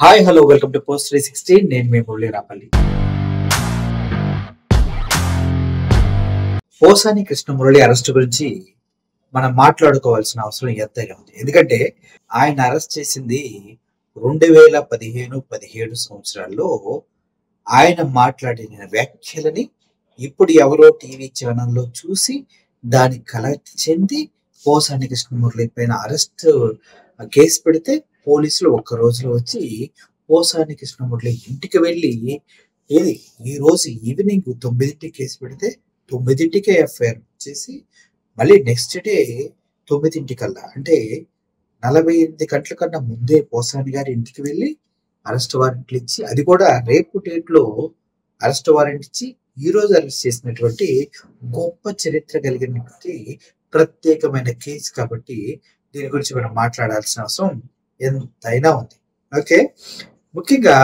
Hi hello welcome to post 360. నేను మీ Murali Rapalli. Posani Krishna Murali arrest గురించి మనం మాట్లాడుకోవాల్సిన అవసరం ఎంతైనా ఉంది. ఎందుకంటే ఆయన అరెస్ట్ చేసింది 2015-17 సంవత్సరాల్లో ఆయన మాట్లాడిన వ్యాఖ్యలని ఇప్పుడు ఎవరో టీవీ ఛానల్లో చూసి దానికి కలెక్ట్ చెంది పోసాని కృష్ణమురళి పైన అరెస్ట్ కేసు పెడితే పోలీసులు ఒక్క రోజులో వచ్చి పోసాని కృష్ణమురళి ఇంటికి వెళ్ళి ఈ రోజు ఈవినింగ్ 9కి కేసు పెడితే 9కే ఎఫ్ఐఆర్ చేసి మళ్ళీ నెక్స్ట్ డే 9కల్లా అంటే 48 గంటల కన్నా ముందే పోసాని గారి ఇంటికి వెళ్ళి అరెస్ట్ వారెంట్లు ఇచ్చి, అది కూడా రేపు డేట్ లో అరెస్ట్ వారెంట్ ఇచ్చి ఈ రోజు అరెస్ట్ చేసినటువంటి గొప్ప చరిత్ర కలిగినటువంటి ప్రత్యేకమైన కేసు కాబట్టి దీని గురించి మనం మాట్లాడాల్సిన అవసరం ఎంతైనా ఉంది. ఓకే, ముఖ్యంగా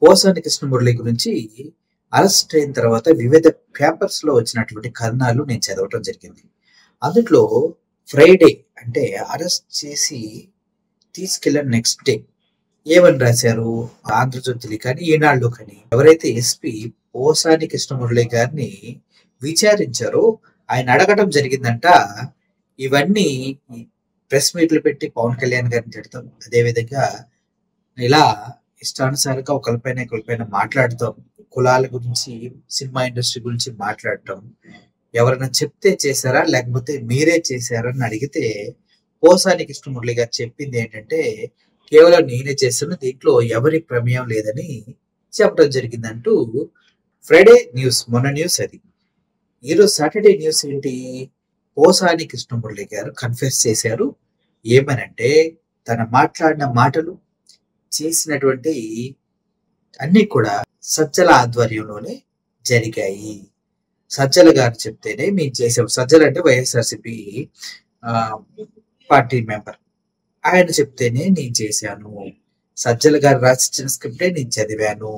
పోసాని కృష్ణమురళి గురించి అరెస్ట్ అయిన తర్వాత వివిధ పేపర్స్ లో వచ్చినటువంటి కథనాలు నేను చదవటం జరిగింది. అందులో ఫ్రైడే అంటే అరెస్ట్ చేసి తీసుకెళ్ళిన నెక్స్ట్ డే ఏమని రాశారు, ఆంధ్రజ్యోతిలో కానీ ఈనాడులో కానీ ఎవరైతే ఎస్పీ పోసాని కృష్ణమురళి గారిని విచారించారో ఆయన అడగటం జరిగిందంట. ఇవన్నీ ప్రెస్ మీట్లు పెట్టి పవన్ కళ్యాణ్ గారిని తిడతాం, అదేవిధంగా ఇలా ఇష్టానుసారంగా ఒకరిపైన మాట్లాడతాం, కులాల గురించి సినిమా ఇండస్ట్రీ గురించి మాట్లాడటం, ఎవరైనా చెప్తే చేశారా లేకపోతే మీరే చేశారా అని అడిగితే పోసాని కృష్ణమురళి గారు చెప్పింది ఏంటంటే కేవలం నేనే చేస్తాను, దీంట్లో ఎవరి ప్రమేయం లేదని చెప్పడం జరిగిందంటూ ఫ్రైడే న్యూస్, మొన్న న్యూస్ అది. ఈరోజు సాటర్డే న్యూస్ ఏంటి, పోసాని కృష్ణమురళి గారు కన్ఫెస్ చేశారు. ఏమనంటే తన మాట్లాడిన మాటలు చేసినటువంటి అన్ని కూడా సజ్జల ఆధ్వర్యంలోనే జరిగాయి. సజ్జల గారు చెప్తేనే మేము చేసాం. సజ్జల అంటే వైఎస్ఆర్సీపీ పార్టీ మెంబర్. ఆయన చెప్తేనే నేను చేశాను, సజ్జల గారు రాసిచ్చిన స్క్రిప్టే నేను చదివాను,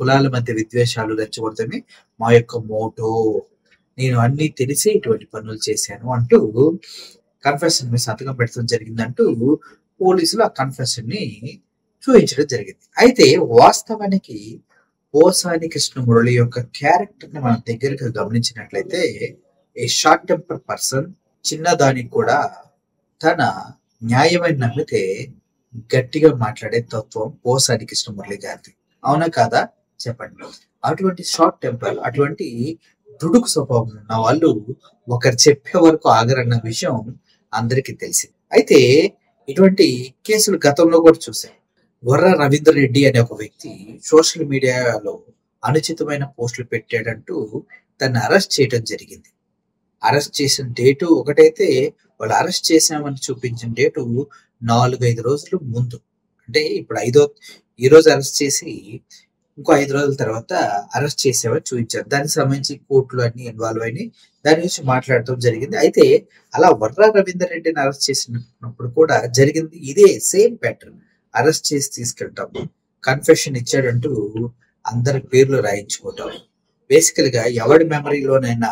కులాల మధ్య విద్వేషాలు రెచ్చగొడతామే మా యొక్క మోటో, నేను అన్ని తెలిసి ఇటువంటి పనులు చేశాను అంటూ కన్ఫెషన్ మీద సంతకం పెట్టడం జరిగిందంటూ పోలీసులు ఆ కన్ఫెషన్ ని చూపించడం జరిగింది. అయితే వాస్తవానికి పోసాని కృష్ణమురళి యొక్క క్యారెక్టర్ ని మనం దగ్గరగా గమనించినట్లయితే ఏ షార్ట్ టెంపర్ పర్సన్, చిన్నదానికి కూడా తన న్యాయమైన నమ్మితే గట్టిగా మాట్లాడే తత్వం పోసాని కృష్ణమురళి గారిది. అవునా కాదా చెప్పండి. అటువంటి షార్ట్ టెంపర్, అటువంటి దుడుకు స్వభావం ఉన్న వాళ్ళు ఒకరు చెప్పే వరకు ఆగరన్న విషయం అందరికీ తెలిసింది. అయితే ఇటువంటి కేసులు గతంలో కూడా చూసాం. వర్ర రవీందర్ రెడ్డి అనే ఒక వ్యక్తి సోషల్ మీడియాలో అనుచితమైన పోస్టులు పెట్టాడంటూ తను అరెస్ట్ చేయడం జరిగింది. అరెస్ట్ చేసిన డేటు ఒకటైతే వాళ్ళు అరెస్ట్ చేశామని చూపించిన డేటు 4-5 రోజులు ముందు, అంటే ఇప్పుడు ఈ రోజు అరెస్ట్ చేసి ఇంకో 5 రోజుల తర్వాత అరెస్ట్ చేసేవని చూపించారు. దానికి సంబంధించి కోర్టులు అన్ని ఇన్వాల్వ్ అయినాయి, దాని గురించి మాట్లాడటం జరిగింది. అయితే అలా వర్ర రవీందర్ రెడ్డిని అరెస్ట్ చేసినప్పుడు కూడా జరిగింది ఇదే సేమ్ ప్యాటర్న్. అరెస్ట్ చేసి తీసుకెళ్ళటం, కన్ఫెషన్ ఇచ్చాడంటూ అందరి పేర్లు రాయించుకోవటం. బేసికల్ గా ఎవరి మెమరీలోనైనా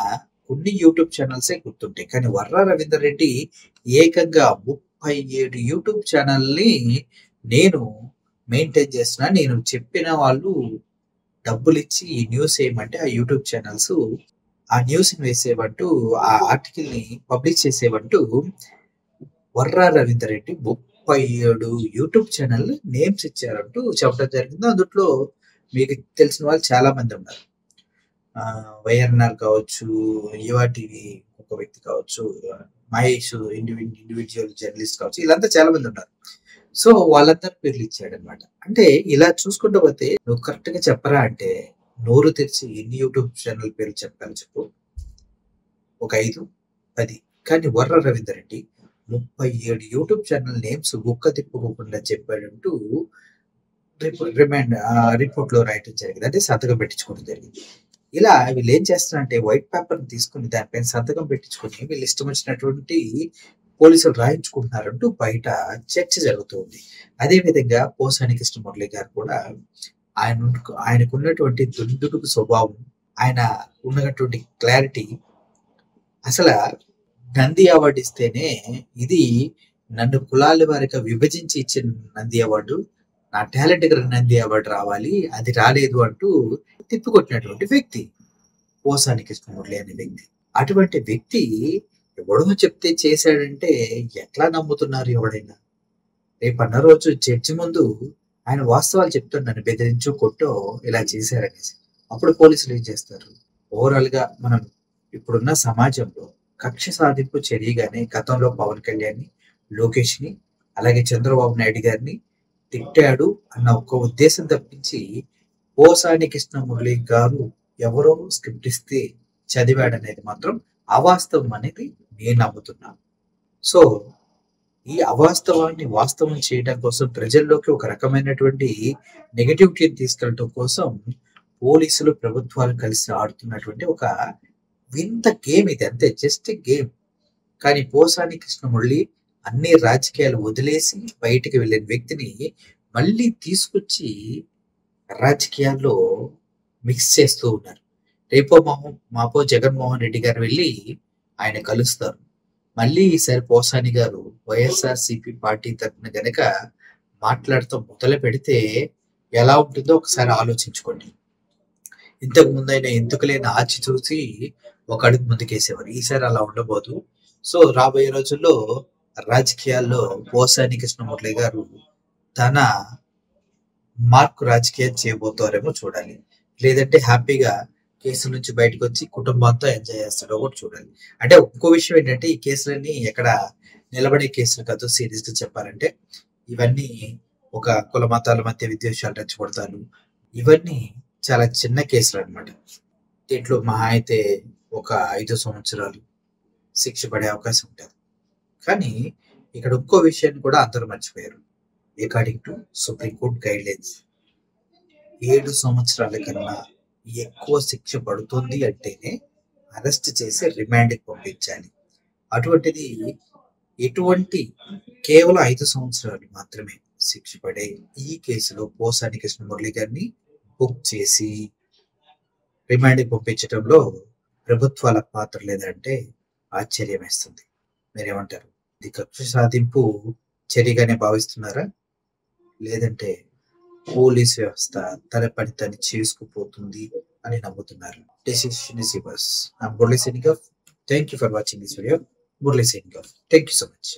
కొన్ని యూట్యూబ్ ఛానల్సే గుర్తుంటాయి, కానీ వర్ర రవీందర్ రెడ్డి ఏకంగా 37 యూట్యూబ్ ఛానల్ని నేను మెయింటైన్ చేస్తున్నా, నేను చెప్పిన వాళ్ళు డబ్బులు ఇచ్చి ఈ న్యూస్ వేయమంటే ఆ యూట్యూబ్ ఛానల్స్ ఆ న్యూస్ ని వేసేవంటూ, ఆ ఆర్టికల్ ని పబ్లిష్ చేసేవంటూ Varra Ravinder Reddy 37 YouTube channel names ఇచ్చారంటూ చెప్పడం జరిగింది. అందులో మీకు తెలిసిన వాళ్ళు చాలా మంది ఉన్నారు. వైఎన్ఆర్ కావచ్చు, యువ టీవీ ఒక వ్యక్తి కావచ్చు, మహేష్ ఇండివిజువల్ జర్నలిస్ట్ కావచ్చు, వీళ్ళంతా చాలా మంది ఉన్నారు. సో వాళ్ళందరి పేర్లు ఇచ్చాడు అనమాట. అంటే ఇలా చూసుకుంటూ పోతే నువ్వు కరెక్ట్ గా చెప్పరా అంటే నోరు తెరిచి ఎన్ని యూట్యూబ్ ఛానల్ పేర్లు చెప్పాలి చెప్పు, ఒక 5-10. కానీ Varra Ravinder Reddy 37 YouTube channel names గుక్క తిప్పుకోకుండా చెప్పాడంటూ రిపోర్ట్ లో రాయటం జరిగింది, అంటే సంతకం పెట్టించుకోవడం జరిగింది. ఇలా వీళ్ళు ఏం చేస్తారంటే వైట్ పేపర్ తీసుకుని దానిపైన సంతకం పెట్టించుకొని వీళ్ళు ఇష్టం వచ్చినటువంటి పోలీసులు రాయించుకుంటున్నారంటూ బయట చర్చ జరుగుతుంది. అదేవిధంగా పోసాని కృష్ణమురళి గారు కూడా ఆయనకున్నటువంటి దుందుడుకు స్వభావం, ఆయన ఉన్నటువంటి క్లారిటీ, అసలు నంది అవార్డు ఇస్తేనే ఇది నన్ను కులాల వారిగా విభజించి ఇచ్చిన నంది అవార్డు, నా టాలెంట్‌కి నంది అవార్డ్ రావాలి. అది రాలేదు అంటూ తిప్పికొట్టినటువంటి వ్యక్తి. పోసాని కృష్ణమురళి అనే వ్యక్తి. అటువంటి వ్యక్తి ఎవడో చెప్తే చేశాడంటే ఎట్లా నమ్ముతున్నారు ఎవడైనా? రేపన్న రోజు జడ్జి ముందు ఆయన వాస్తవాలు చెప్తాడు. నన్ను బెదిరించో, కొట్టో ఇలా చేశారనేసి. అప్పుడు పోలీసులు ఏం చేస్తారు? ఓవరాల్‌గా మనం ఇప్పుడున్న సమాజంలో కక్ష సాధింపు చర్యగానే గతంలో పవన్ కళ్యాణ్‌ని, లోకేష్‌ని, అలాగే చంద్రబాబు నాయుడు గారిని తిట్టాడు అన్న ఒక్క ఉద్దేశం తప్పించి, పోసాని కృష్ణమురళి గారు ఎవరో స్క్రిప్ట్ ఇస్తే చదివాడనేది మాత్రం అవాస్తవం అనేది నేను నమ్ముతున్నాను. సో, ఈ అవాస్తవాన్ని వాస్తవం చేయడం కోసం ప్రజల్లోకి ఒక రకమైనటువంటి నెగటివిటీని తీసుకెళ్ళటం కోసం పోలీసులు, ప్రభుత్వాలు కలిసి ఆడుతున్నటువంటి ఒక వింత గేమ్ ఇది. అంతే, జస్ట్ గేమ్. కానీ పోసాని కృష్ణమురళి అన్ని రాజకీయాలు వదిలేసి బయటికి వెళ్ళిన వ్యక్తిని మళ్ళీ తీసుకొచ్చి రాజకీయాల్లో మిక్స్ చేస్తూ ఉన్నారు. రేపో మాపో జగన్మోహన్ రెడ్డి గారు వెళ్ళి ఆయన కలుస్తారు. మళ్ళీ ఈసారి పోసాని గారు వైఎస్ఆర్‌సీపీ పార్టీ తరఫున గనక మాట్లాడుతూ మొదలు పెడితే ఎలా ఉంటుందో ఒకసారి ఆలోచించుకోండి. ఇంతకు ముందైనా ఎందుకులేని ఆచి చూసి ఒక అడుగు ముందుకేసేవారు. ఈసారి అలా ఉండబోదు. సో, రాబోయే రోజుల్లో రాజకీయాల్లో పోసాని కృష్ణమురళి గారు తన మార్క్ రాజకీయం చేయబోతారేమో చూడాలి. లేదంటే హ్యాపీగా కేసుల నుంచి బయటకొచ్చి కుటుంబంతో ఎంజాయ్ చేస్తాడో కూడా చూడాలి. అంటే ఇంకో విషయం ఏంటంటే, ఈ కేసులన్నీ ఎక్కడ నిలబడే కేసులు కాదు. సీరియస్‌గా చెప్పాలంటే ఇవన్నీ ఒక కుల మతాల మధ్య విద్వేషాలు రెచ్చగొడతారు. ఇవన్నీ చాలా చిన్న కేసులనమాట. దీంట్లో మహా అయితే ఒక 5 సంవత్సరాలు శిక్ష పడే అవకాశం ఉంటది. కానీ ఇక్కడ ఇంకో విషయాన్ని కూడా అందరూ మర్చిపోయారు. According to supreme court guidelines 7 సంవత్సరాల కన్నా ఎక్కువ శిక్ష పడుతుంది అంటేనే అరెస్ట్ చేసి రిమాండ్‌కి పంపించాలి. అటువంటిది ఎటువంటి కేవలం 5 సంవత్సరాలు మాత్రమే శిక్ష పడే ఈ కేసులో పోసాని కృష్ణమురళి గారిని బుక్ చేసి రిమాండ్‌కి పంపించడంలో ప్రభుత్వాల పాత్ర లేదంటే ఆశ్చర్యమేస్తుంది. మీరేమంటారు? ఇది కక్ష సాధింపు చర్యగానే భావిస్తున్నారా? లేదంటే పోలీస్ వ్యవస్థ తన పని తను చేసుకుపోతుంది అని నమ్ముతున్నారు? Decision is yours. I'm Murli signing off. Thank you for watching this video. Murli signing off. Thank you so much.